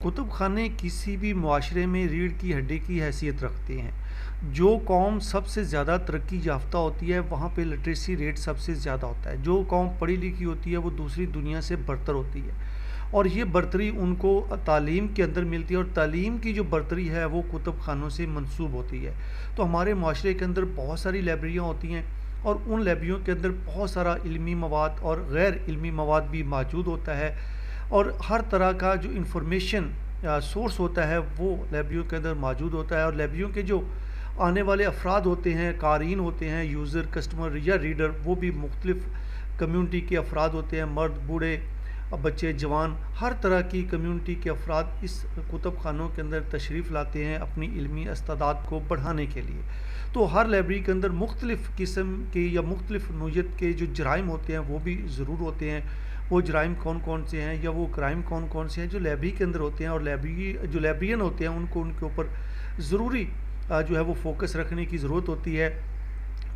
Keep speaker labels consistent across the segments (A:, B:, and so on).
A: کتب خانے کسی بھی معاشرے میں ریڑھ کی ہڈی کی حیثیت رکھتے ہیں۔ جو قوم سب سے زیادہ ترقی یافتہ ہوتی ہے وہاں پہ لٹریسی ریٹ سب سے زیادہ ہوتا ہے۔ جو قوم پڑھی لکھی ہوتی ہے وہ دوسری دنیا سے برتر ہوتی ہے، اور یہ برتری ان کو تعلیم کے اندر ملتی ہے، اور تعلیم کی جو برتری ہے وہ کتب خانوں سے منسوب ہوتی ہے۔ تو ہمارے معاشرے کے اندر بہت ساری لائبریریاں ہوتی ہیں، اور ان لائبریریوں کے اندر بہت سارا علمی مواد اور غیر علمی مواد بھی موجود ہوتا ہے، اور ہر طرح کا جو انفارمیشن سورس ہوتا ہے وہ لائبریریوں کے اندر موجود ہوتا ہے۔ اور لائبریریوں کے جو آنے والے افراد ہوتے ہیں، قارئین ہوتے ہیں، یوزر، کسٹمر یا ریڈر، وہ بھی مختلف کمیونٹی کے افراد ہوتے ہیں، مرد، بوڑھے، بچے، جوان، ہر طرح کی کمیونٹی کے افراد اس کتب خانوں کے اندر تشریف لاتے ہیں اپنی علمی استعداد کو بڑھانے کے لیے۔ تو ہر لائبریری کے اندر مختلف قسم کے یا مختلف نوعیت کے جو جرائم ہوتے ہیں وہ بھی ضرور ہوتے ہیں۔ وہ جرائم کون کون سے ہیں یا وہ کرائم کون کون سے ہیں جو لائبریری کے اندر ہوتے ہیں، اور جو لائبریرین ہوتے ہیں ان کو ان کے اوپر ضروری جو ہے وہ فوکس رکھنے کی ضرورت ہوتی ہے۔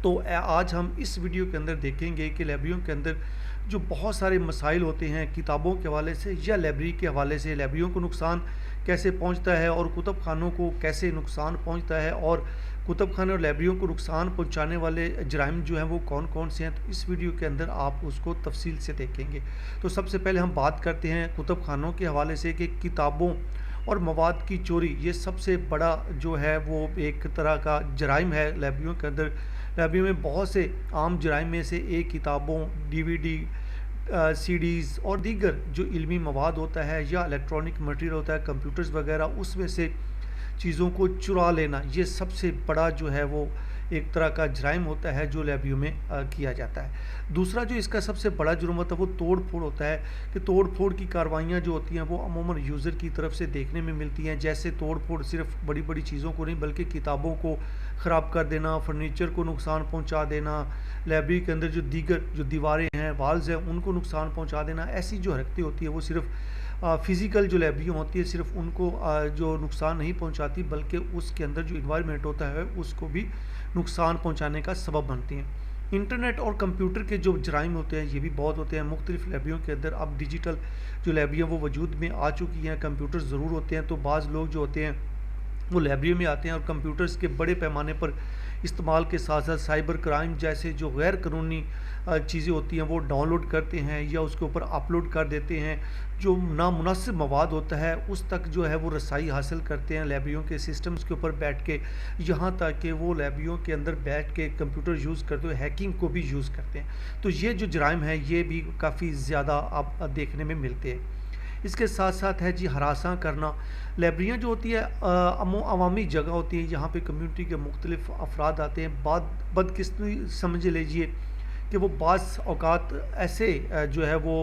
A: تو آج ہم اس ویڈیو کے اندر دیکھیں گے کہ لائبریریوں کے اندر جو بہت سارے مسائل ہوتے ہیں کتابوں کے حوالے سے یا لائبریری کے حوالے سے، لائبریریوں کو نقصان کیسے پہنچتا ہے اور کتب خانوں کو کیسے نقصان پہنچتا ہے، اور کتب خانے اور لائبریریوں کو نقصان پہنچانے والے جرائم جو ہیں وہ کون کون سے ہیں، تو اس ویڈیو کے اندر آپ اس کو تفصیل سے دیکھیں گے۔ تو سب سے پہلے ہم بات کرتے ہیں کتب خانوں کے حوالے سے کہ کتابوں اور مواد کی چوری یہ سب سے بڑا جو ہے وہ ایک طرح کا جرائم ہے لائبریریوں کے اندر۔ لائبریری میں بہت سے عام جرائم میں سے ایک کتابوں، ڈی وی ڈی، سی ڈیز اور دیگر جو علمی مواد ہوتا ہے یا الیکٹرانک مٹیریل ہوتا ہے، کمپیوٹرز وغیرہ، اس میں سے چیزوں کو چرا لینا، یہ سب سے بڑا جو ہے وہ ایک طرح کا جرائم ہوتا ہے جو لائبریریوں میں کیا جاتا ہے۔ دوسرا جو اس کا سب سے بڑا جرم ہوتا ہے وہ توڑ پھوڑ ہوتا ہے، کہ توڑ پھوڑ کی کاروائیاں جو ہوتی ہیں وہ عموماً یوزر کی طرف سے دیکھنے میں ملتی ہیں، جیسے توڑ پھوڑ صرف بڑی بڑی چیزوں کو نہیں بلکہ کتابوں کو خراب کر دینا، فرنیچر کو نقصان پہنچا دینا، لائبریری کے اندر جو دیگر جو دیواریں ہیں، والز ہیں، ان کو نقصان پہنچا دینا، ایسی جو حرکتیں ہوتی ہیں وہ صرف فزیکل جو لائبریریاں ہوتی ہے صرف ان کو جو نقصان نہیں پہنچاتی بلکہ اس کے اندر جو انوائرمنٹ ہوتا ہے اس کو بھی نقصان پہنچانے کا سبب بنتی ہیں۔ انٹرنیٹ اور کمپیوٹر کے جو جرائم ہوتے ہیں یہ بھی بہت ہوتے ہیں مختلف لائبریریوں کے اندر۔ اب ڈیجیٹل جو لائبریریاں وہ وجود میں آ چکی ہیں، کمپیوٹر ضرور ہوتے ہیں، تو بعض لوگ جو ہوتے ہیں وہ لائبریری میں آتے ہیں اور کمپیوٹرز کے بڑے پیمانے پر استعمال کے ساتھ ساتھ سائبر کرائم جیسے جو غیر قانونی چیزیں ہوتی ہیں وہ ڈاؤن لوڈ کرتے ہیں یا اس کے اوپر اپلوڈ کر دیتے ہیں۔ جو نامناسب مواد ہوتا ہے اس تک جو ہے وہ رسائی حاصل کرتے ہیں لائبریریوں کے سسٹمز کے اوپر بیٹھ کے، یہاں تک کہ وہ لائبریریوں کے اندر بیٹھ کے کمپیوٹر یوز کرتے ہوئے ہیکنگ کو بھی یوز کرتے ہیں۔ تو یہ جو جرائم ہے یہ بھی کافی زیادہ اب دیکھنے میں ملتے ہیں۔ اس کے ساتھ ساتھ ہے جی ہراساں کرنا۔ لائبریریاں جو ہوتی ہے عوامی جگہ ہوتی ہے، یہاں پہ کمیونٹی کے مختلف افراد آتے ہیں، بدقسمتی سمجھ لیجئے کہ وہ بعض اوقات ایسے جو ہے وہ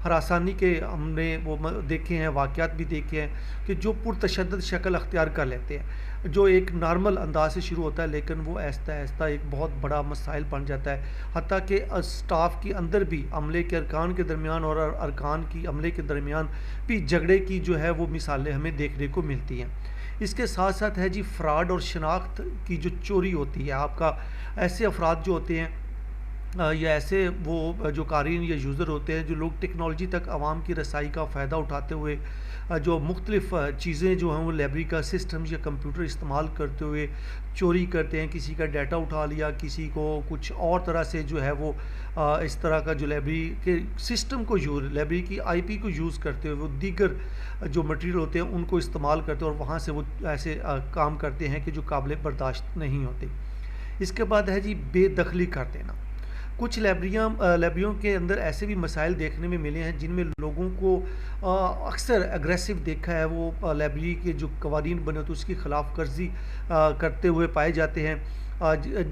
A: ہراسانی کے ہم نے وہ دیکھے ہیں، واقعات بھی دیکھے ہیں کہ جو پرتشدد شکل اختیار کر لیتے ہیں، جو ایک نارمل انداز سے شروع ہوتا ہے لیکن وہ آہستہ آہستہ ایک بہت بڑا مسائل بن جاتا ہے، حتیٰ کہ اسٹاف کے اندر بھی عملے کے ارکان کے درمیان اور ارکان کی عملے کے درمیان بھی جھگڑے کی جو ہے وہ مثالیں ہمیں دیکھنے کو ملتی ہیں۔ اس کے ساتھ ساتھ ہے جی فراڈ اور شناخت کی جو چوری ہوتی ہے، آپ کا ایسے افراد جو ہوتے ہیں یا ایسے وہ جو قارئین یا یوزر ہوتے ہیں جو لوگ ٹیکنالوجی تک عوام کی رسائی کا فائدہ اٹھاتے ہوئے جو مختلف چیزیں جو ہیں وہ لائبریری کا سسٹم یا کمپیوٹر استعمال کرتے ہوئے چوری کرتے ہیں، کسی کا ڈیٹا اٹھا لیا، کسی کو کچھ اور طرح سے جو ہے وہ اس طرح کا جو لائبریری کے سسٹم کو لائبریری کی آئی پی کو یوز کرتے ہوئے وہ دیگر جو مٹیریل ہوتے ہیں ان کو استعمال کرتے ہیں اور وہاں سے وہ ایسے کام کرتے ہیں کہ جو قابل برداشت نہیں ہوتے۔ اس کے بعد ہے جی بے دخلی کر دینا۔ کچھ لائبریریوں کے اندر ایسے بھی مسائل دیکھنے میں ملے ہیں جن میں لوگوں کو اکثر اگریسو دیکھا ہے، وہ لائبریری کے جو قوانین بنے ہوتے ہیں اس کی خلاف ورزی کرتے ہوئے پائے جاتے ہیں،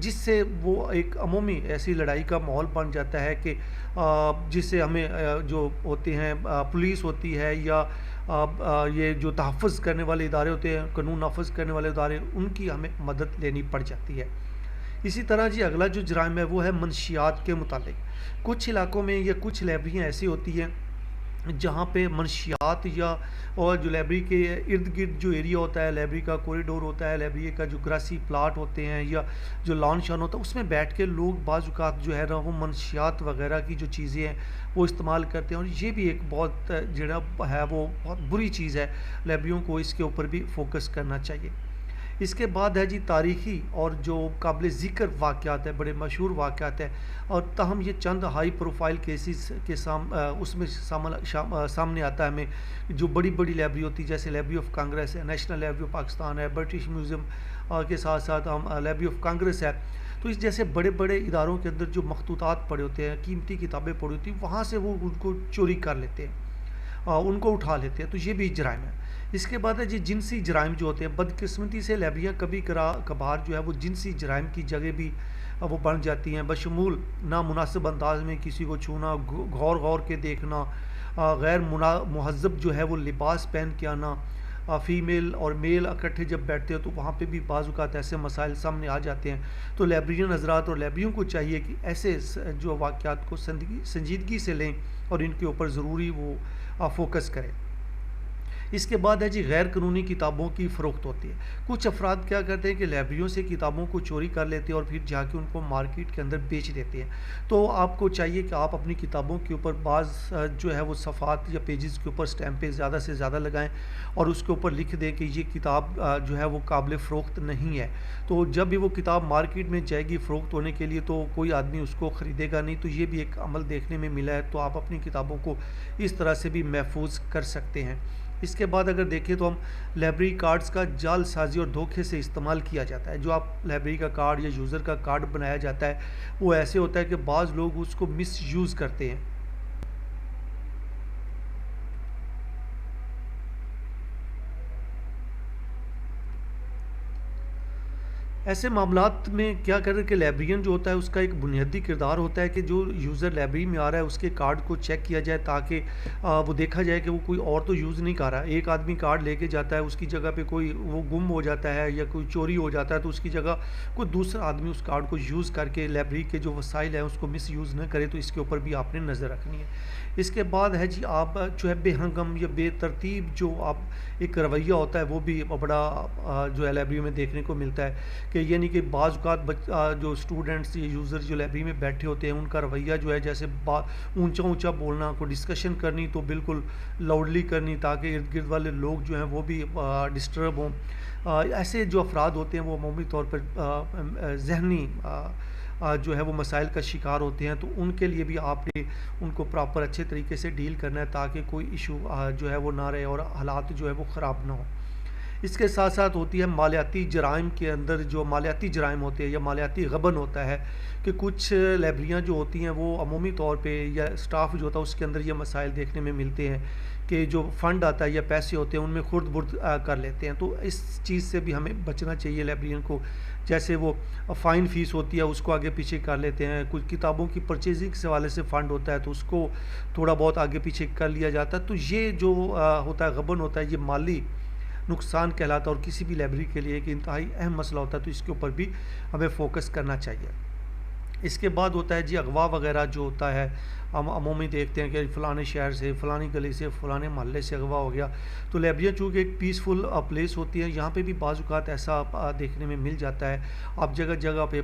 A: جس سے وہ ایک عمومی ایسی لڑائی کا ماحول بن جاتا ہے کہ جس سے ہمیں جو ہوتے ہیں پولیس ہوتی ہے یا یہ جو تحفظ کرنے والے ادارے ہوتے ہیں، قانون نافذ کرنے والے ادارے، ان کی ہمیں مدد لینی پڑ جاتی ہے۔ اسی طرح جی اگلا جو جرائم ہے وہ ہے منشیات کے متعلق۔ کچھ علاقوں میں یا کچھ لائبریریاں ایسی ہوتی ہیں جہاں پہ منشیات یا اور جو لائبریری کے ارد گرد جو ایریا ہوتا ہے، لائبریری کا کوریڈور ہوتا ہے، لائبریری کا جو گراسی پلاٹ ہوتے ہیں یا جو لان شان ہوتا ہے، اس میں بیٹھ کے لوگ بعض اوقات جو ہے نا وہ منشیات وغیرہ کی جو چیزیں ہیں وہ استعمال کرتے ہیں، اور یہ بھی ایک بہت جو ہے وہ بہت بری چیز ہے۔ لائبریریوں کو اس کے اوپر بھی فوکس کرنا چاہیے۔ اس کے بعد ہے جی تاریخی اور جو قابل ذکر واقعات ہیں، بڑے مشہور واقعات ہیں، اور تاہم یہ چند ہائی پروفائل کیسز کے اس میں سامنے آتا ہے ہمیں، جو بڑی بڑی لائبریری ہوتی ہے جیسے لائبریری آف کانگریس ہے، نیشنل لائبریری آف پاکستان ہے، برٹش میوزیم کے ساتھ ساتھ ہم لائبریری آف کانگریس ہے۔ تو اس جیسے بڑے بڑے اداروں کے اندر جو مخطوطات پڑے ہوتے ہیں، قیمتی کتابیں پڑی ہوتی ہیں، وہاں سے وہ ان کو چوری کر لیتے ہیں، ان کو اٹھا لیتے ہیں، تو یہ بھی جرائم ہے۔ اس کے بعد ہے جی جنسی جرائم جو ہوتے ہیں، بدقسمتی سے لائبریریاں کبھی کبھار جو ہے وہ جنسی جرائم کی جگہ بھی وہ بن جاتی ہیں، بشمول نامناسب انداز میں کسی کو چھونا، غور کے دیکھنا، غیر مہذب جو ہے وہ لباس پہن کے آنا، فیمیل اور میل اکٹھے جب بیٹھتے ہیں تو وہاں پہ بھی بعض اوقات ایسے مسائل سامنے آ جاتے ہیں۔ تو لائبریرین حضرات اور لائبریریوں کو چاہیے کہ ایسے جو واقعات کو سنجیدگی سے لیں اور ان کے اوپر ضروری وہ فوکس کریں۔ اس کے بعد ہے جی غیر قانونی کتابوں کی فروخت ہوتی ہے۔ کچھ افراد کیا کرتے ہیں کہ لائبریریوں سے کتابوں کو چوری کر لیتے ہیں اور پھر جا کے ان کو مارکیٹ کے اندر بیچ دیتے ہیں۔ تو آپ کو چاہیے کہ آپ اپنی کتابوں کے اوپر بعض جو ہے وہ صفحات یا پیجز کے اوپر اسٹیمپیں زیادہ سے زیادہ لگائیں اور اس کے اوپر لکھ دیں کہ یہ کتاب جو ہے وہ قابل فروخت نہیں ہے۔ تو جب بھی وہ کتاب مارکیٹ میں جائے گی فروخت ہونے کے لیے تو کوئی آدمی اس کو خریدے گا نہیں۔ تو یہ بھی ایک عمل دیکھنے میں ملا ہے، تو آپ اپنی کتابوں کو اس طرح سے بھی محفوظ کر سکتے ہیں۔ اس کے بعد اگر دیکھیں تو ہم لائبریری کارڈز کا جعل سازی اور دھوکے سے استعمال کیا جاتا ہے۔ جو آپ لائبریری کا کارڈ یا یوزر کا کارڈ بنایا جاتا ہے وہ ایسے ہوتا ہے کہ بعض لوگ اس کو مس یوز کرتے ہیں۔ ایسے معاملات میں کیا کریں کہ لائبریرین جو ہوتا ہے اس کا ایک بنیادی کردار ہوتا ہے کہ جو یوزر لائبریری میں آ رہا ہے اس کے کارڈ کو چیک کیا جائے تاکہ وہ دیکھا جائے کہ وہ کوئی اور تو یوز نہیں کر رہا ہے۔ ایک آدمی کارڈ لے کے جاتا ہے، اس کی جگہ پہ کوئی وہ گم ہو جاتا ہے یا کوئی چوری ہو جاتا ہے تو اس کی جگہ کوئی دوسرا آدمی اس کارڈ کو یوز کر کے لائبریری کے جو وسائل ہیں اس کو مس یوز نہ کرے، تو اس کے اوپر بھی آپ نے نظر رکھنی ہے۔ اس کے بعد ہے جی آپ جو ہے بے ہنگم یا بے ترتیب جو آپ ایک رویہ ہوتا ہے وہ بھی بڑا جو ہے لائبریری میں دیکھنے کو ملتا ہے کہ یعنی کہ بعض اوقات جو اسٹوڈنٹس یا یوزر جو لائبریری میں بیٹھے ہوتے ہیں ان کا رویہ جو ہے جیسے اونچا اونچا بولنا، کوئی ڈسکشن کرنی تو بالکل لاؤڈلی کرنی تاکہ ارد گرد والے لوگ جو ہیں وہ بھی ڈسٹرب ہوں۔ ایسے جو افراد ہوتے ہیں وہ عمومی طور پر ذہنی جو ہے وہ مسائل کا شکار ہوتے ہیں، تو ان کے لیے بھی آپ نے ان کو پراپر اچھے طریقے سے ڈیل کرنا ہے تاکہ کوئی ایشو جو ہے وہ نہ رہے اور حالات جو ہے وہ خراب نہ ہوں۔ اس کے ساتھ ساتھ ہوتی ہے مالیاتی جرائم کے اندر جو مالیاتی جرائم ہوتے ہیں یا مالیاتی غبن ہوتا ہے کہ کچھ لائبریریاں جو ہوتی ہیں وہ عمومی طور پہ یا اسٹاف جو ہوتا ہے اس کے اندر یہ مسائل دیکھنے میں ملتے ہیں کہ جو فنڈ آتا ہے یا پیسے ہوتے ہیں ان میں خرد برد کر لیتے ہیں۔ تو اس چیز سے بھی ہمیں بچنا چاہیے لائبریرین کو، جیسے وہ فائن فیس ہوتی ہے اس کو آگے پیچھے کر لیتے ہیں، کچھ کتابوں کی پرچیزنگ کے حوالے سے فنڈ ہوتا ہے تو اس کو تھوڑا بہت آگے پیچھے کر لیا جاتا ہے۔ تو یہ جو ہوتا ہے غبن ہوتا ہے یہ مالی نقصان کہلاتا ہے اور کسی بھی لائبریری کے لیے ایک انتہائی اہم مسئلہ ہوتا ہے، تو اس کے اوپر بھی ہمیں فوکس کرنا چاہیے۔ اس کے بعد ہوتا ہے جی اغوا وغیرہ جو ہوتا ہے، ہم عمومی دیکھتے ہیں کہ فلانے شہر سے، فلانی گلی سے، فلانے محلے سے اغوا ہو گیا، تو لائبریریاں چونکہ ایک پیسفل پلیس ہوتی ہے یہاں پہ بھی بعض اوقات ایسا دیکھنے میں مل جاتا ہے۔ آپ جگہ جگہ پہ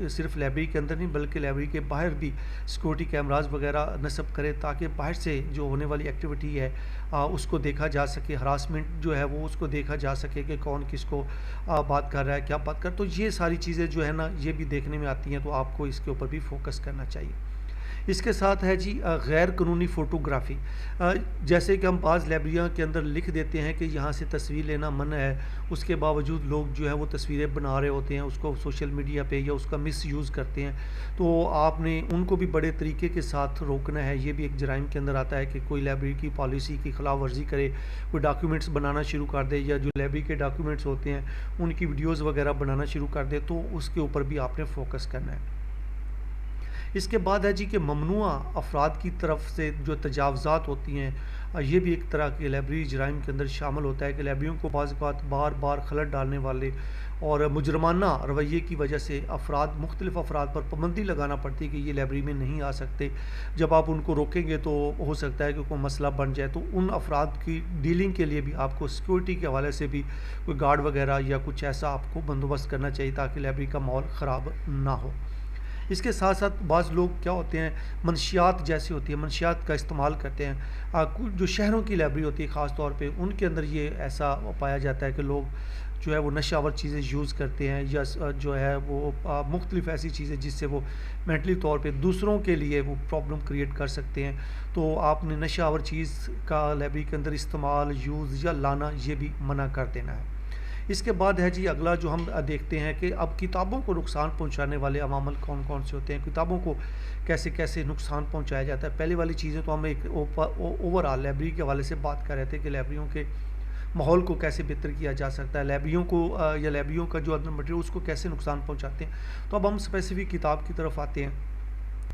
A: صرف لائبریری کے اندر نہیں بلکہ لائبریری کے باہر بھی سیکورٹی کیمراز وغیرہ نصب کرے تاکہ باہر سے جو ہونے والی ایکٹیویٹی ہے اس کو دیکھا جا سکے، ہراسمنٹ جو ہے وہ اس کو دیکھا جا سکے کہ کون کس کو بات کر رہا ہے، کیا بات کر، تو یہ ساری چیزیں جو ہے نا یہ بھی دیکھنے میں آتی ہیں، تو آپ کو اس کے اوپر بھی فوکس کرنا چاہیے۔ اس کے ساتھ ہے جی غیر قانونی فوٹوگرافی، جیسے کہ ہم بعض لائبریریاں کے اندر لکھ دیتے ہیں کہ یہاں سے تصویر لینا منع ہے، اس کے باوجود لوگ جو ہے وہ تصویریں بنا رہے ہوتے ہیں، اس کو سوشل میڈیا پہ یا اس کا مس یوز کرتے ہیں، تو آپ نے ان کو بھی بڑے طریقے کے ساتھ روکنا ہے۔ یہ بھی ایک جرائم کے اندر آتا ہے کہ کوئی لائبریری کی پالیسی کی خلاف ورزی کرے، کوئی ڈاکیومنٹس بنانا شروع کر دے یا جو لائبریری کے ڈاکیومنٹس ہوتے ہیں ان کی ویڈیوز وغیرہ بنانا شروع کر دے، تو اس کے اوپر بھی آپ نے فوکس کرنا ہے۔ اس کے بعد ہے جی کہ ممنوع افراد کی طرف سے جو تجاوزات ہوتی ہیں یہ بھی ایک طرح کے لائبریری جرائم کے اندر شامل ہوتا ہے کہ لائبریریوں کو بعض اوقات بار بار خلل ڈالنے والے اور مجرمانہ رویے کی وجہ سے مختلف افراد پر پابندی لگانا پڑتی ہے کہ یہ لائبریری میں نہیں آ سکتے. جب آپ ان کو روکیں گے تو ہو سکتا ہے کہ کوئی مسئلہ بن جائے, تو ان افراد کی ڈیلنگ کے لیے بھی آپ کو سیکورٹی کے حوالے سے بھی کوئی گارڈ وغیرہ یا کچھ ایسا آپ کو بندوبست کرنا چاہیے تاکہ لائبریری کا ماحول خراب نہ ہو. اس کے ساتھ ساتھ بعض لوگ کیا ہوتے ہیں, منشیات جیسی ہوتی ہے, منشیات کا استعمال کرتے ہیں. جو شہروں کی لائبریری ہوتی ہے خاص طور پہ, ان کے اندر یہ ایسا پایا جاتا ہے کہ لوگ جو ہے وہ نشہ آور چیزیں یوز کرتے ہیں, یا جو ہے وہ مختلف ایسی چیزیں جس سے وہ مینٹلی طور پہ دوسروں کے لیے وہ پرابلم کریٹ کر سکتے ہیں. تو آپ نے نشہ آور چیز کا لائبریری کے اندر استعمال, یوز یا لانا یہ بھی منع کر دینا ہے. اس کے بعد ہے جی اگلا جو ہم دیکھتے ہیں کہ اب کتابوں کو نقصان پہنچانے والے عوامل کون کون سے ہوتے ہیں, کتابوں کو کیسے کیسے نقصان پہنچایا جاتا ہے. پہلے والی چیزیں تو ہم ایک اوور آل لائبریری کے حوالے سے بات کر رہے تھے کہ لائبریریوں کے ماحول کو کیسے بہتر کیا جا سکتا ہے, لائبریریوں کو یا لائبریریوں کا جو ادر مٹیریل اس کو کیسے نقصان پہنچاتے ہیں. تو اب ہم اسپیسیفک کتاب کی طرف آتے ہیں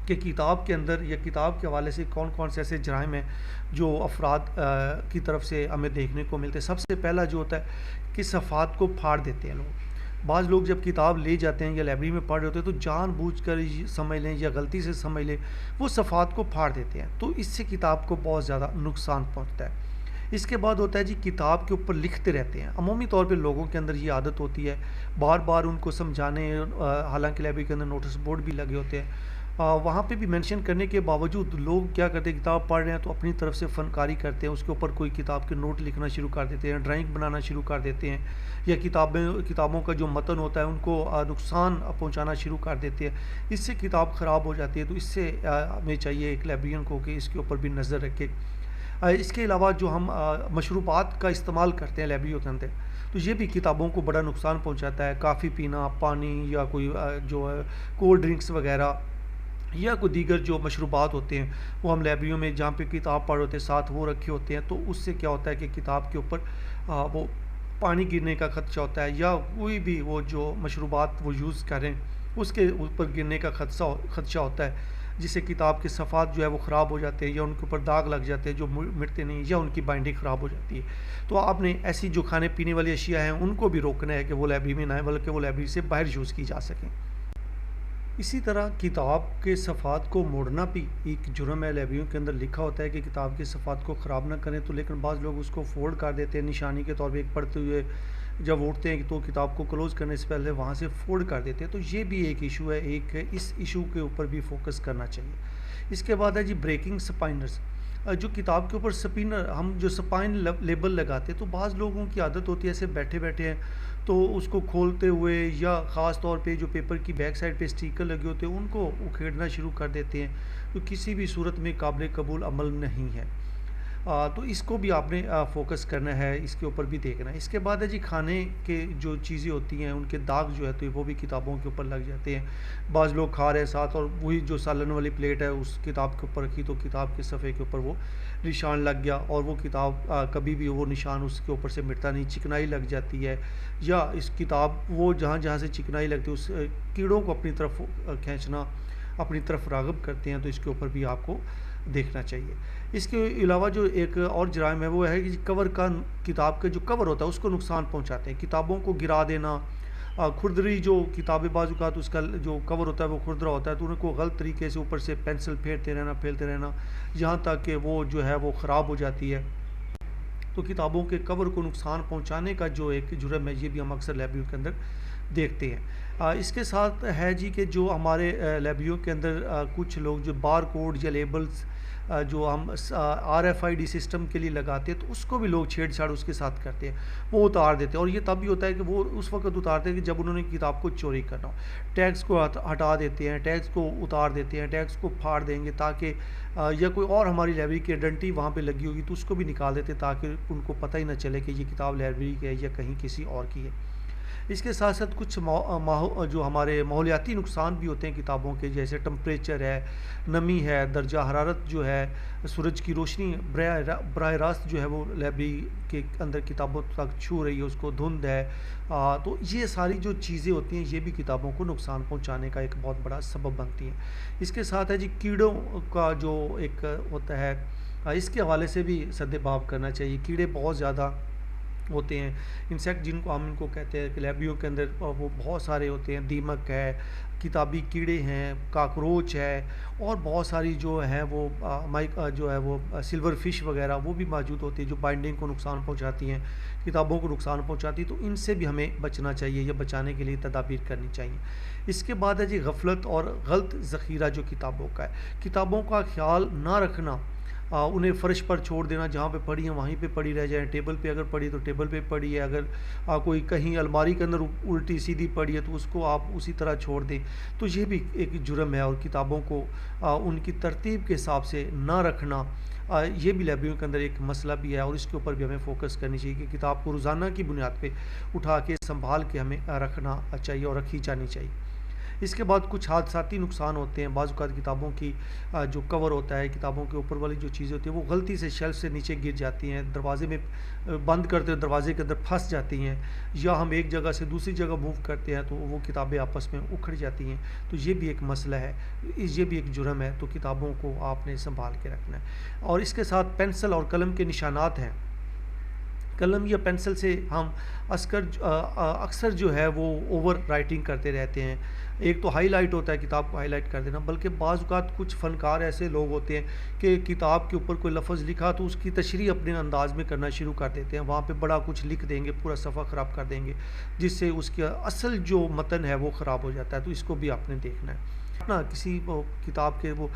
A: کہ کتاب کے اندر یا کتاب کے حوالے سے کون کون سے ایسے جرائم ہیں جو افراد کی طرف سے ہمیں دیکھنے کو ملتے ہیں. سب سے پہلا جو ہوتا ہے کہ صفحات کو پھاڑ دیتے ہیں لوگ. بعض لوگ جب کتاب لے جاتے ہیں یا لائبریری میں پڑھ رہے ہوتے ہیں تو جان بوجھ کر سمجھ لیں یا غلطی سے سمجھ لیں وہ صفحات کو پھاڑ دیتے ہیں, تو اس سے کتاب کو بہت زیادہ نقصان پہنچتا ہے. اس کے بعد ہوتا ہے جی کتاب کے اوپر لکھتے رہتے ہیں. عمومی طور پہ لوگوں کے اندر یہ عادت ہوتی ہے بار بار ان کو سمجھانے, حالانکہ لائبریری کے اندر نوٹس بورڈ بھی لگے ہوتے ہیں, وہاں پہ بھی مینشن کرنے کے باوجود لوگ کیا کرتے ہیں, کتاب پڑھ رہے ہیں تو اپنی طرف سے فنکاری کرتے ہیں, اس کے اوپر کوئی کتاب کے نوٹ لکھنا شروع کر دیتے ہیں, ڈرائنگ بنانا شروع کر دیتے ہیں, یا کتابوں کا جو متن ہوتا ہے ان کو نقصان پہنچانا شروع کر دیتے ہیں. اس سے کتاب خراب ہو جاتی ہے. تو اس سے ہمیں چاہیے ایک لائبریرین کو کہ اس کے اوپر بھی نظر رکھے. اس کے علاوہ جو ہم مشروبات کا استعمال کرتے ہیں لائبریریوں کے اندر, تو یہ بھی کتابوں کو بڑا نقصان پہنچاتا ہے. کافی پینا, پانی یا کوئی جو ہے کولڈ ڈرنکس وغیرہ یا کوئی دیگر جو مشروبات ہوتے ہیں وہ ہم لائبریریوں میں جہاں پہ کتاب پڑھ ہوتے ہیں ساتھ وہ رکھے ہوتے ہیں, تو اس سے کیا ہوتا ہے کہ کتاب کے اوپر وہ پانی گرنے کا خدشہ ہوتا ہے, یا کوئی بھی وہ جو مشروبات وہ یوز کریں اس کے اوپر گرنے کا خدشہ ہوتا ہے, جس سے کتاب کے صفحات جو ہے وہ خراب ہو جاتے ہیں یا ان کے اوپر داغ لگ جاتے ہیں جو مٹتے نہیں, یا ان کی بائنڈنگ خراب ہو جاتی ہے. تو آپ نے ایسی جو کھانے پینے والی اشیاء ہیں ان کو بھی روکنا ہے کہ وہ لائبریری میں نہ آئیں بلکہ وہ لائبریری سے باہر یوز کی جا سکیں. اسی طرح کتاب کے صفحات کو موڑنا بھی ایک جرم ہے. لائبریریوں کے اندر لکھا ہوتا ہے کہ کتاب کے صفحات کو خراب نہ کریں, تو لیکن بعض لوگ اس کو فولڈ کر دیتے ہیں نشانی کے طور پہ, ایک پڑھتے ہوئے جب اٹھتے ہیں تو کتاب کو کلوز کرنے سے پہلے وہاں سے فولڈ کر دیتے ہیں. تو یہ بھی ایک ایشو ہے, اس ایشو کے اوپر بھی فوکس کرنا چاہیے. اس کے بعد ہے جی بریکنگ سپائنرز. جو کتاب کے اوپر سپینر ہم جو سپائن لیبل لگاتے ہیں, تو بعض لوگوں کی عادت ہوتی ہے ایسے بیٹھے بیٹھے ہیں تو اس کو کھولتے ہوئے یا خاص طور پہ جو پیپر کی بیک سائڈ پہ اسٹیکر لگے ہوتے ہیں ان کو اکھیڑنا شروع کر دیتے ہیں, تو کسی بھی صورت میں قابل قبول عمل نہیں ہے. تو اس کو بھی آپ نے فوکس کرنا ہے, اس کے اوپر بھی دیکھنا ہے. اس کے بعد ہے جی کھانے کے جو چیزیں ہوتی ہیں ان کے داغ جو ہے تو وہ بھی کتابوں کے اوپر لگ جاتے ہیں. بعض لوگ کھا رہے ہیں ساتھ اور وہی جو سالن والی پلیٹ ہے اس کتاب کے اوپر رکھی تو کتاب کے صفحے کے اوپر وہ نشان لگ گیا, اور وہ کتاب کبھی بھی وہ نشان اس کے اوپر سے مٹتا نہیں, چکنائی لگ جاتی ہے, یا اس کتاب وہ جہاں جہاں سے چکنائی لگتی ہے اس کیڑوں کو اپنی طرف کھینچنا اپنی طرف راغب کرتے ہیں, تو اس کے اوپر بھی آپ کو دیکھنا چاہیے. اس کے علاوہ جو ایک اور جرائم ہے وہ ہے کہ کور کا, کتاب کا جو کور ہوتا ہے اس کو نقصان پہنچاتے ہیں. کتابوں کو گرا دینا, کھردری جو کتابیں بعض اوقات اس کا جو کور ہوتا ہے وہ کھردرا ہوتا ہے, تو ان کو غلط طریقے سے اوپر سے پینسل پھیرتے رہنا یہاں تک کہ وہ جو ہے وہ خراب ہو جاتی ہے. تو کتابوں کے کور کو نقصان پہنچانے کا جو ایک جرم ہے یہ بھی ہم اکثر لائبریریوں کے اندر دیکھتے ہیں. اس کے ساتھ ہے جی کہ جو ہمارے لائبریریوں کے اندر کچھ لوگ جو بار کوڈ یا لیبلز جو ہم RFID سسٹم کے لیے لگاتے ہیں تو اس کو بھی لوگ چھیڑ چھاڑ اس کے ساتھ کرتے ہیں, وہ اتار دیتے ہیں. اور یہ تب بھی ہوتا ہے کہ وہ اس وقت اتارتے ہیں کہ جب انہوں نے کتاب کو چوری کرنا ہو. ٹیگس کو ہٹا دیتے ہیں, ٹیگس کو اتار دیتے ہیں, ٹیگس کو پھاڑ دیں گے تاکہ یا کوئی اور ہماری لائبریری کی آئیڈینٹی وہاں پہ لگی ہوگی تو اس کو بھی نکال دیتے تاکہ ان کو پتہ ہی نہ چلے کہ یہ کتاب لائبریری کی ہے یا کہیں کسی اور کی ہے. اس کے ساتھ ساتھ کچھ جو ہمارے ماحولیاتی نقصان بھی ہوتے ہیں کتابوں کے, جیسے ٹمپریچر ہے, نمی ہے, درجہ حرارت جو ہے, سورج کی روشنی براہ راست جو ہے وہ لائبریری کے اندر کتابوں تک چھو رہی ہے, اس کو دھند ہے. تو یہ ساری جو چیزیں ہوتی ہیں یہ بھی کتابوں کو نقصان پہنچانے کا ایک بہت بڑا سبب بنتی ہیں. اس کے ساتھ ہے جی کیڑوں کا جو ایک ہوتا ہے اس کے حوالے سے بھی سد باب کرنا چاہیے. کیڑے بہت زیادہ ہوتے ہیں، انسیکٹ جن کو ہم ان کو کہتے ہیں کہ لیبریوں کے اندر وہ بہت سارے ہوتے ہیں. دیمک ہے، کتابی کیڑے ہیں، کاکروچ ہے، اور بہت ساری جو ہیں وہ مائک جو ہے وہ سلور فش وغیرہ وہ بھی موجود ہوتی ہیں جو بائنڈنگ کو نقصان پہنچاتی ہیں، کتابوں کو نقصان پہنچاتی. تو ان سے بھی ہمیں بچنا چاہیے یا بچانے کے لیے تدابیر کرنی چاہیے. اس کے بعد ہے جی غفلت اور غلط ذخیرہ جو کتابوں کا ہے. کتابوں کا خیال نہ رکھنا، انہیں فرش پر چھوڑ دینا، جہاں پہ پڑھی ہیں وہیں پہ پڑھی رہ جائیں. ٹیبل پہ اگر پڑھی تو ٹیبل پہ پڑھی ہے، اگر کوئی کہیں الماری کے اندر الٹی سیدھی پڑھی ہے تو اس کو آپ اسی طرح چھوڑ دیں. تو یہ بھی ایک جرم ہے. اور کتابوں کو ان کی ترتیب کے حساب سے نہ رکھنا، یہ بھی لائبریریوں کے اندر ایک مسئلہ بھی ہے، اور اس کے اوپر بھی ہمیں فوکس کرنی چاہیے کہ کتاب کو روزانہ کی بنیاد پہ اٹھا کے سنبھال کے ہمیں رکھنا چاہیے اور رکھی جانی چاہیے. اس کے بعد کچھ حادثاتی نقصان ہوتے ہیں. بعض اوقات کتابوں کی جو کور ہوتا ہے، کتابوں کے اوپر والی جو چیزیں ہوتی ہیں وہ غلطی سے شیلف سے نیچے گر جاتی ہیں، دروازے میں بند کرتے دروازے کے اندر پھنس جاتی ہیں، یا ہم ایک جگہ سے دوسری جگہ موو کرتے ہیں تو وہ کتابیں آپس میں اکھڑ جاتی ہیں. تو یہ بھی ایک مسئلہ ہے، یہ بھی ایک جرم ہے. تو کتابوں کو آپ نے سنبھال کے رکھنا ہے. اور اس کے ساتھ پینسل اور قلم کے نشانات ہیں. قلم یا پینسل سے ہم اکثر جو ہے وہ اوور رائٹنگ کرتے رہتے ہیں. ایک تو ہائی لائٹ ہوتا ہے، کتاب کو ہائی لائٹ کر دینا، بلکہ بعض اوقات کچھ فنکار ایسے لوگ ہوتے ہیں کہ کتاب کے اوپر کوئی لفظ لکھا تو اس کی تشریح اپنے انداز میں کرنا شروع کر دیتے ہیں. وہاں پہ بڑا کچھ لکھ دیں گے، پورا صفحہ خراب کر دیں گے، جس سے اس کا اصل جو متن ہے وہ خراب ہو جاتا ہے. تو اس کو بھی آپ نے دیکھنا ہے. کسی کتاب کے وہ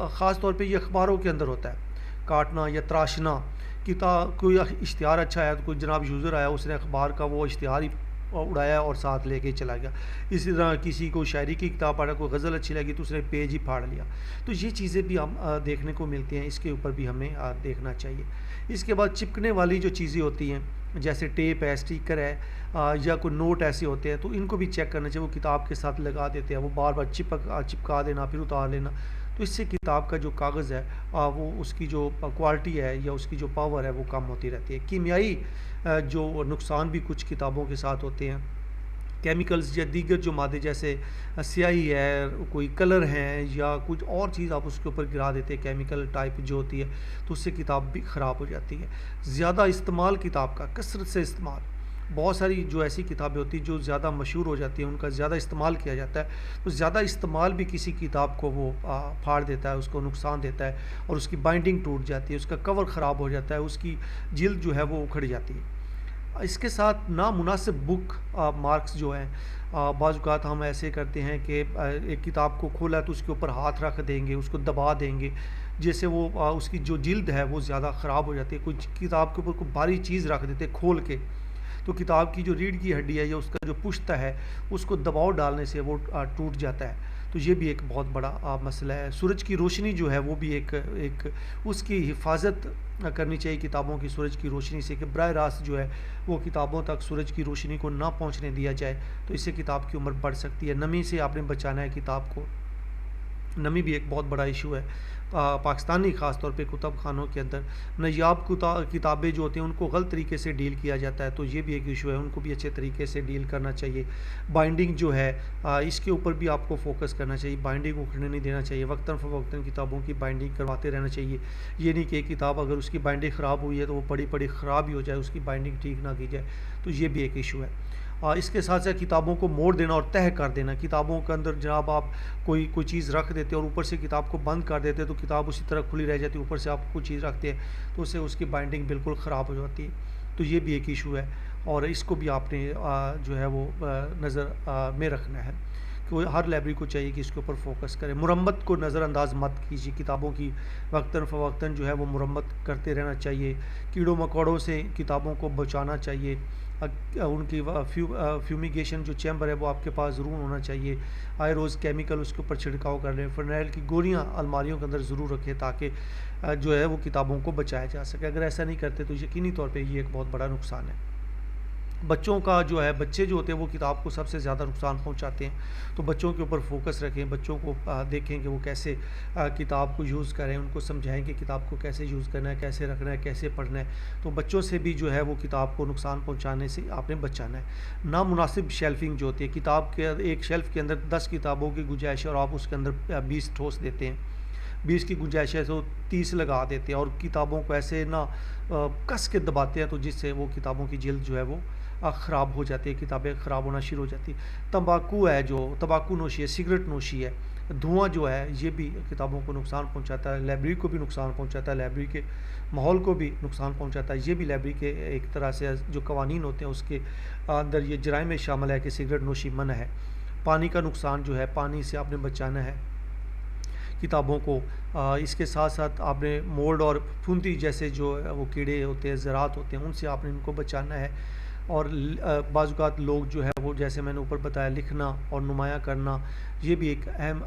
A: خاص طور پہ یہ اخباروں کے اندر ہوتا ہے، کاٹنا یا تراشنا. کوئی اشتہار اچھا ہے تو کوئی جناب یوزر آیا، اس نے اخبار کا وہ اشتہار ہی اڑایا اور ساتھ لے کے چلا گیا. اسی طرح کسی کو شاعری کی کتاب پڑھا، کوئی غزل اچھی لگی تو اس نے پیج ہی پھاڑ لیا. تو یہ چیزیں بھی ہم دیکھنے کو ملتی ہیں، اس کے اوپر بھی ہمیں دیکھنا چاہیے. اس کے بعد چپکنے والی جو چیزیں ہوتی ہیں جیسے ٹیپ ہے، اسٹیکر ہے، یا کوئی نوٹ ایسے ہوتے ہیں تو ان کو بھی چیک کرنا چاہیے. وہ کتاب کے ساتھ لگا دیتے ہیں، وہ بار بار چپکا دینا پھر اتار لینا. تو اس سے کتاب کا جو کاغذ ہے وہ اس کی جو کوالٹی ہے یا اس کی جو پاور ہے وہ کم ہوتی رہتی ہے. کیمیائی جو نقصان بھی کچھ کتابوں کے ساتھ ہوتے ہیں. کیمیکلز یا دیگر جو مادے جیسے سیاہی ہے، کوئی کلر ہیں، یا کچھ اور چیز آپ اس کے اوپر گرا دیتے ہیں، کیمیکل ٹائپ جو ہوتی ہے، تو اس سے کتاب بھی خراب ہو جاتی ہے. زیادہ استعمال کتاب کا، کثرت سے استعمال. بہت ساری جو ایسی کتابیں ہوتی ہیں جو زیادہ مشہور ہو جاتی ہیں، ان کا زیادہ استعمال کیا جاتا ہے. تو زیادہ استعمال بھی کسی کتاب کو وہ پھاڑ دیتا ہے، اس کو نقصان دیتا ہے، اور اس کی بائنڈنگ ٹوٹ جاتی ہے، اس کا کور خراب ہو جاتا ہے، اس کی جلد جو ہے وہ اکھڑ جاتی ہے. اس کے ساتھ نامناسب بک مارکس جو ہیں، بعض اوقات ہم ایسے کرتے ہیں کہ ایک کتاب کو کھولا تو اس کے اوپر ہاتھ رکھ دیں گے، اس کو دبا دیں گے، جیسے وہ اس کی جو جلد ہے وہ زیادہ خراب ہو جاتی ہے. کچھ کتاب کے اوپر کوئی بھاری چیز رکھ دیتے کھول کے، تو کتاب کی جو ریڑھ کی ہڈی ہے یا اس کا جو پشت ہے اس کو دباؤ ڈالنے سے وہ ٹوٹ جاتا ہے. تو یہ بھی ایک بہت بڑا مسئلہ ہے. سورج کی روشنی جو ہے وہ بھی ایک اس کی حفاظت کرنی چاہیے کتابوں کی سورج کی روشنی سے، کہ براہ راست جو ہے وہ کتابوں تک سورج کی روشنی کو نہ پہنچنے دیا جائے. تو اس سے کتاب کی عمر بڑھ سکتی ہے. نمی سے آپ نے بچانا ہے کتاب کو. نمی بھی ایک بہت بڑا ایشو ہے پاکستانی خاص طور پہ کتب خانوں کے اندر. نایاب کتابیں جو ہوتی ہیں ان کو غلط طریقے سے ڈیل کیا جاتا ہے، تو یہ بھی ایک ایشو ہے، ان کو بھی اچھے طریقے سے ڈیل کرنا چاہیے. بائنڈنگ جو ہے اس کے اوپر بھی آپ کو فوکس کرنا چاہیے. بائنڈنگ اکھڑنے نہیں دینا چاہیے. وقتاً فوقتاً کتابوں کی بائنڈنگ کرواتے رہنا چاہیے. یہ نہیں کہ ایک کتاب اگر اس کی بائنڈنگ خراب ہوئی ہے تو وہ پڑھی خراب ہی ہو جائے، اس کی بائنڈنگ ٹھیک نہ کی جائے. تو یہ بھی ایک ایشو ہے. اس کے ساتھ ساتھ کتابوں کو موڑ دینا اور تہہ کر دینا. کتابوں کے اندر جناب آپ کوئی چیز رکھ دیتے اور اوپر سے کتاب کو بند کر دیتے تو کتاب اسی طرح کھلی رہ جاتی ہے، اوپر سے آپ کوئی چیز رکھتے ہیں تو اس سے اس کی بائنڈنگ بالکل خراب ہو جاتی ہے. تو یہ بھی ایک ایشو ہے، اور اس کو بھی آپ نے جو ہے وہ نظر میں رکھنا ہے کہ ہر لائبریری کو چاہیے کہ اس کے اوپر فوکس کرے. مرمت کو نظر انداز مت کیجیے. کتابوں کی وقتاً فوقتاً جو ہے وہ مرمت کرتے رہنا چاہیے. کیڑوں مکوڑوں سے کتابوں کو بچانا چاہیے. ان کی فیومیگیشن جو چیمبر ہے وہ آپ کے پاس ضرور ہونا چاہیے. آئے روز کیمیکل اس کے اوپر چھڑکاؤ کر لیں. فرنیل کی گولیاں الماریوں کے اندر ضرور رکھیں تاکہ جو ہے وہ کتابوں کو بچایا جا سکے. اگر ایسا نہیں کرتے تو یقینی طور پہ یہ ایک بہت بڑا نقصان ہے. بچوں کا جو ہے، بچے جو ہوتے ہیں وہ کتاب کو سب سے زیادہ نقصان پہنچاتے ہیں. تو بچوں کے اوپر فوکس رکھیں. بچوں کو دیکھیں کہ وہ کیسے کتاب کو یوز کریں. ان کو سمجھائیں کہ کتاب کو کیسے یوز کرنا ہے، کیسے رکھنا ہے، کیسے پڑھنا ہے. تو بچوں سے بھی جو ہے وہ کتاب کو نقصان پہنچانے سے آپ نے بچانا ہے. نامناسب شیلفنگ جو ہوتی ہے، کتاب کے ایک شیلف کے اندر 10 کتابوں کی گنجائش ہے اور آپ اس کے اندر 20 ٹھوس دیتے ہیں. 20 کی گنجائش ہے تو 30 لگا دیتے ہیں اور کتابوں کو ایسے نہ کس کے دباتے ہیں، تو جس سے وہ کتابوں کی جلد جو ہے وہ خراب ہو جاتی ہے، کتابیں خراب ہونا شروع ہو جاتی ہیں۔ تمباکو ہے، جو تمباکو نوشی ہے، سگریٹ نوشی ہے، دھواں جو ہے یہ بھی کتابوں کو نقصان پہنچاتا ہے، لائبریری کو بھی نقصان پہنچاتا ہے، لائبریری کے ماحول کو بھی نقصان پہنچاتا ہے۔ یہ بھی لائبریری کے ایک طرح سے جو قوانین ہوتے ہیں اس کے اندر یہ جرائم میں شامل ہے کہ سگریٹ نوشی منع ہے۔ پانی کا نقصان جو ہے، پانی سے آپ نے بچانا ہے کتابوں کو۔ اس کے ساتھ ساتھ آپ نے مولڈ اور پھندی جیسے جو وہ کیڑے ہوتے ہیں، زراعت ہوتے ہیں، ان سے آپ نے ان کو بچانا ہے۔ اور بعض اوقات لوگ جو ہے وہ جیسے میں نے اوپر بتایا لکھنا اور نمایاں کرنا، یہ بھی ایک اہم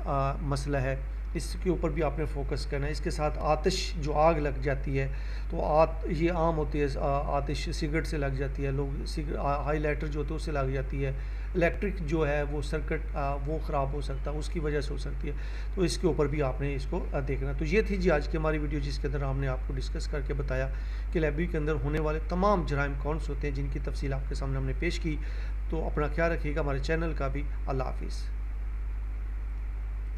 A: مسئلہ ہے، اس کے اوپر بھی آپ نے فوکس کرنا ہے۔ اس کے ساتھ آتش جو آگ لگ جاتی ہے تو یہ عام ہوتی ہے، آتش سگریٹ سے لگ جاتی ہے، لوگ ہائی لائٹر جو ہوتے ہیں اس سے لگ جاتی ہے، الیکٹرک جو ہے وہ سرکٹ وہ خراب ہو سکتا ہے، اس کی وجہ سے ہو سکتی ہے، تو اس کے اوپر بھی آپ نے اس کو دیکھنا۔ تو یہ تھی جی آج کی ہماری ویڈیو، جس کے اندر ہم نے آپ کو ڈسکس کر کے بتایا کہ لائبریری کے اندر ہونے والے تمام جرائم کون سے ہوتے ہیں، جن کی تفصیل آپ کے سامنے ہم نے پیش کی۔ تو اپنا خیال رکھیے گا، ہمارے چینل کا بھی۔ اللہ حافظ۔